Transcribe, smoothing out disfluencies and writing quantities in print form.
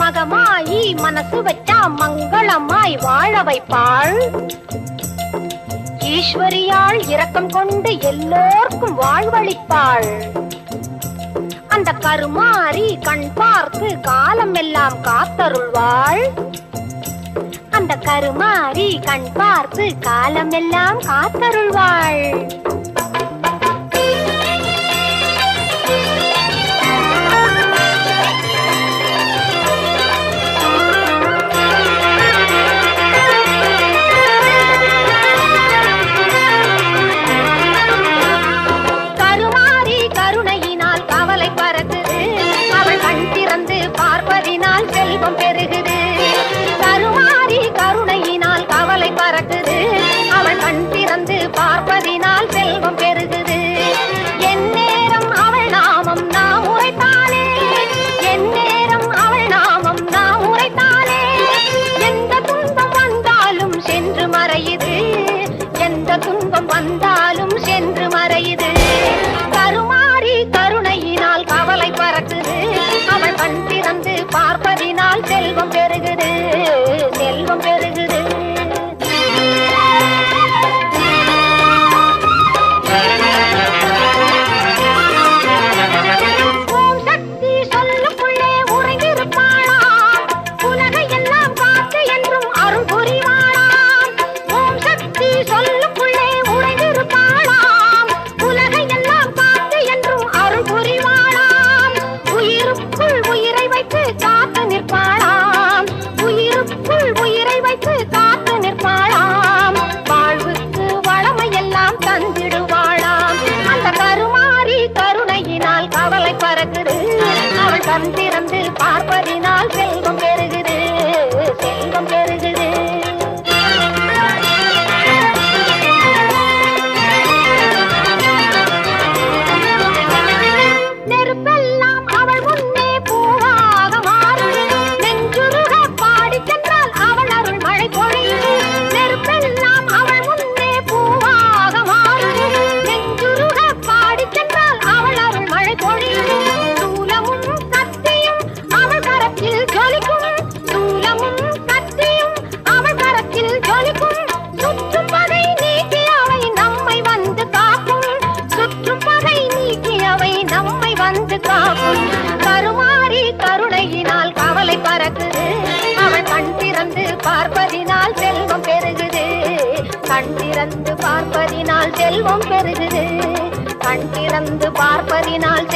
மகமாயி மனசு வச்சா மங்களமாய் வாழ வைப்பாள். ஈஸ்வரியாள் இரக்கம் கொண்டு எல்லோர்க்கும் வாழ்வளிப்பாள். அந்த கருமாரி கண் பார்த்து காலம் எல்லாம் காத்தருள்வாள். அந்த கருமாரி கண் பார்த்து காலம் எல்லாம் காத்தருள்வாள். கருமாரி கருணையினால் கவலை பறக்குது, அவள் கண் திறந்து பார்ப்பதினால் செல்வம் பெருகுது. கருமாரி கருணையினால் கவலை பறக்குது, அவள் கண் திறந்து பார்ப்பதினால் செல்வம் பெருகுது. எந்நேரம் அவள் நாமம் நாம் உரைத்தாலே, எந்நேரம் அவள் நாமம் நாம் உரைத்தாலே, எந்த துன்பம் வந்தாலும் சென்று மறையுது, எந்த துன்பம் வந்தாலும் சென்று மறையுது. கருமாரி கருணையினால் கவலை பறக்குது, அவள் கண் திறந்து பார்ப்பதினால் செல்வம் பெருகுது, செல்வம் பெருகுது. ஓம் சக்தி சொல்லுக்குள்ளே உறைந்திருப்பாளாம், உலகை எல்லாம் காத்து என்றும் அருள் புரிவாளாம். ஓம் சக்தி சொல்லுக்குள்ளே உறைந்திருப்பாளாம், உலகை எல்லாம் காத்து என்றும் அருள் புரிவாளாம். உயிருக்குள் உயிரை வைத்து காத்து நிற்பாளாம், உயிருக்குள் உயிரை வைத்து காத்து நிற்பாளாம். வாழ்வுக்கு வளமையெல்லாம் தந்திடுவாளாம். அந்த கருமாரி கருணையினால் கவலை பறக்குது, அவள் கண் திறந்து பார்ப்பதினால் செல்வம் பெருகுது, செல்வம் பெருகுது. நெருப்பெல்லாம் அவள் முன்னே பூவாக மாறும், நெஞ்சுருக பாடி சென்றால் அவள் அருள் மழை பொழியும். நெருப்பெல்லாம் அவள் முன்னே பூவாக மாறும், நெஞ்சுருக பாடி சென்றால் அவள் அருள் மழை பொழியும். சூலமும் கத்தியும் அவள் கரத்தில் ஜொலிக்கும், சூலமும் கத்தியும் அவள் கரத்தில் ஜொலிக்கும். சுற்றும் பகை நீக்கி அவை நம்மை வந்து காக்கும், சுற்றும் பகை நீக்கி அவை நம்மை வந்து காக்கும். கருமாரி கருணையினால் கவலை பறக்குது, அவள் கண் திறந்து பார்ப்பதினால் செல்வம் பெருகுது, கண் திறந்து பார்ப்பதினால் செல்வம் பெருகுது, கண் திறந்து பார்ப்பதினால்